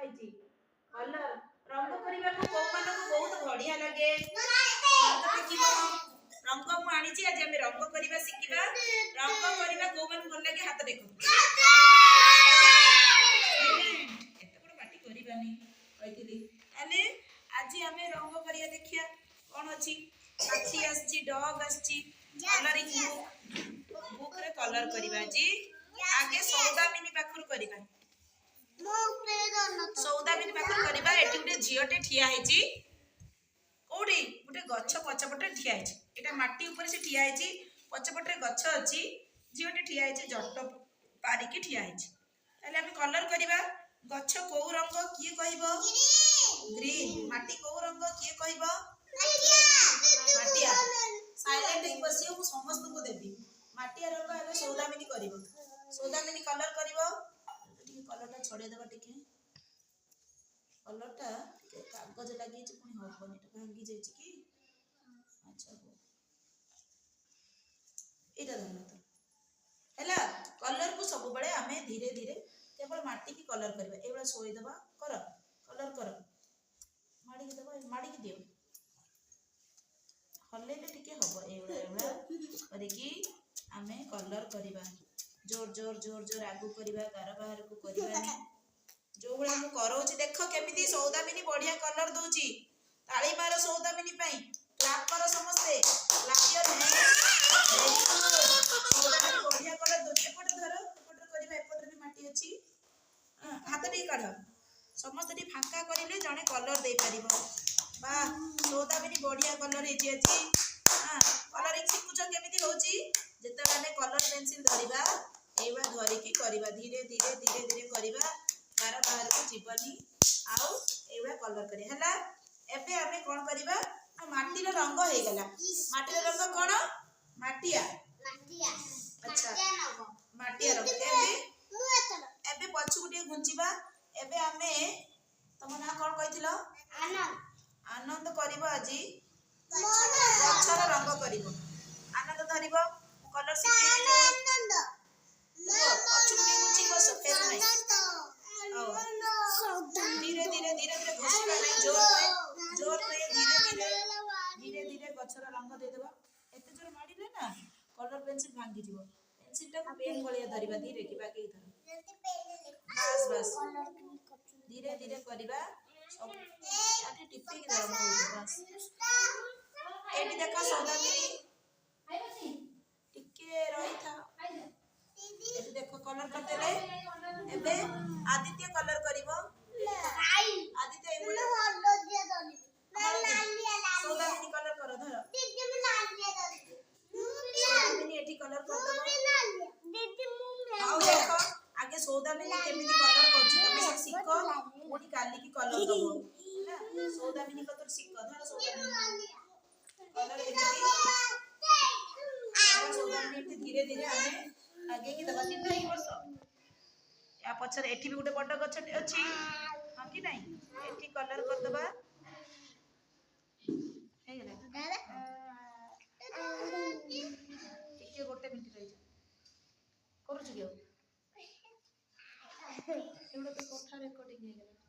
ହେଇଛି କଲର ରଙ୍ଗ କରିବାକୁ କୋଉମାନଙ୍କୁ ବହୁତ ବଢିଆ ଲାଗେ ରଙ୍ଗ ମୁଁ ଆଣିଛି ଆଜି ଆମେ ରଙ୍ଗ କରିବା ଶିଖିବା ରଙ୍ଗ କରିବା କୋଉମାନଙ୍କୁ ଭଲ ଲାଗେ ହାତ ଦେଖ ଏତେ ବଡ଼ ପାଟି କରିବାନି କହିଥିଲି ତାହେଲେ ଆଜି ଆମେ ରଙ୍ଗ କରିବା ଦେଖିବା କଣ ଅଛି ହାତୀ ଆସିଛି ଡଗ ଆସିଛି କଲରିଂ ବୁକ୍ ରେ କଲର କରିବା ଆଜି ଆଗେ ସୌଦାମିନୀ ପାଖରୁ କରିବା ସୌଦାମିନୀ ପାଖରୁ କରିବା ଏଠି ଗୋଟେ ଝିଅଟେ ଠିଆ ହେଇଛି କୋଉଠି ଗୋଟେ ଗଛ ପଛପଟେ ଠିଆ ହେଇଛି ଏଟା ମାଟି ଉପରେ ସେ ଠିଆ ହେଇଛି ପଛପଟେ ଗଛ ଅଛି ଝିଅଟେ ଠିଆ ହେଇଛି ଜଟ ପାରିକି ଠିଆ ହେଇଛି ତାହେଲେ ଆମେ କଲର କରିବା ଗଛ କୋଉ ରଙ୍ଗ କିଏ କହିବ ଗ୍ରୀନ ମାଟି କୋଉ ରଙ୍ଗ କିଏ କହିବ ମାଟିଆ ସାଇଲେଣ୍ଟ ହେଇକି ବସିବ ମୁଁ ସମସ୍ତଙ୍କୁ ଦେବି ମାଟିଆ ରଙ୍ଗ ଏବେ ସୌଦାମିନୀ କରିବ ସୌଦାମିନୀ କଲର କରିବ ଟିକେ କଲରଟା ଛଡେଇଦେବା ଟିକେ କଲରଟା ଟିକେ କାଗଜ ଲାଗିଛି ପୁଣି ହବନି ଏଟା ଭାଙ୍ଗି ଯାଇଛି କି ଆଚ୍ଛା ହଉ ଏଇଟା ଧର ତ ହେଲା କଲରକୁ ସବୁବେଳେ ଆମେ ଧୀରେ ଧୀରେ କେବଳ ମାଟିକି କଲର କରିବା ଏଇଭଳିଆ ଶୋଇଦେବା କର କଲର କର ମାଡ଼ିକି ଦେବ ମାଡ଼ିକି ଦିଅ ହଲେଇଲେ ଟିକେ ହବ ଏଇଭଳିଆ କରିକି ଆମେ କଲର କରିବା ଜୋର ଜୋର ଜୋର ଜୋର ଆଗକୁ କରିବା ଗାର ବାହାରକୁ କରିବାନି ଯୋଉ ଭଳିଆ ମୁଁ କରଉଛି ଦେଖ କେମିତି ସୌଦାମିନୀ ବଢିଆ କଲର ଦଉଛି ତାଳି ମାର ସୌଦାମିନୀ ପାଇଁ କ୍ଲାପ କର ସମସ୍ତେ କ୍ଲାପ ୟୋର ସୌଦାମିନୀ ବଢିଆ କଲର ଦଉଛି ଏପଟେ ଧର ଏପଟେ କରିବା ଏପଟରେ ବି ମାଟି ଅଛି ହାତ ଟିକେ କାଢ ସମସ୍ତେ ଟିକେ ଫାଙ୍କା କରିଲେ ଜଣେ କଲର ଦେଇପାରିବ ବା ସୌଦାମିନୀ ବଢିଆ କଲର ହେଇଛି ଆଜି କଲରିଂ ଶିଖୁଛ କେମିତି ହଉଛି ଯେତେବେଳେ ଆମେ କଲର ପେନସିଲ ଧରିବା ଏଇଭଳିଆ ଧରିକି କରିବା ଧୀରେ ଧୀରେ ଧୀରେ ଧୀରେ କରିବା ଗାର ବାହାରକୁ ଯିବନି ଆଉ ଏଇଭଳିଆ କଲର କରିବା ହେଲା ଏବେ ଆମେ କଣ କରିବା ମାଟିର ରଙ୍ଗ ହେଇଗଲା ମାଟିର ରଙ୍ଗ କଣ ମାଟିଆ ଆଚ୍ଛା ମାଟିଆ ରଙ୍ଗ ଏବେ ପଛକୁ ଟିକେ ଘୁଞ୍ଚିବା ଏବେ ଆମେ ତମ ନାଁ କଣ କହିଥିଲ ଆନନ୍ଦ କରିବ ଆଜି ଗଛର ରଙ୍ଗ କରିବ ଆନନ୍ଦ ଧରିବ କଲର ଶିଖେଇବି ପଛକୁ ଟିକେ ଘୁଞ୍ଚି ବସ ଫେର ନାହିଁ धीरे धीरे धीरे धीरे घोषिका नहीं जोर नहीं धीरे धीरे धीरे धीरे गछर रंग दे देबा एते जोर माडिले ना कलर पेंसिल भांगी जीवो पेंसिल टा पेन भलिया धरिबा धीरे कि बाकी धर बस बस धीरे धीरे करिबा सब आटे टिपी कि धर बस एटी देखा सौदामिनी टिके रही था एटी देखो कलर करदेले एबे आदित्य कलर करिवो आदित्य एमुला हलदिया दनी सौदामिनी कलर करो धर दीदी में लालिया दनी सौदामिनी एठी कलर कर दबो दीदी मु आओ देखो आगे सौदामिनी केमिति कलर करछि तमे सब सिखो ओनी काली की कलर दबो ना सौदामिनी को तो सिखो धर सौदामिनी कलर केमिति सौदामिनी धीरे धीरे हमें आगे की दबा सिद्ध ही बस या पछर एठी भी गोटे बड़ गछटे अछि हां कि नहीं एठी कलर कर दबा हे गेले टिके गोटे मिनिट रही करू छु के एवढं तो कोठा रेकॉर्डिंग हे गेले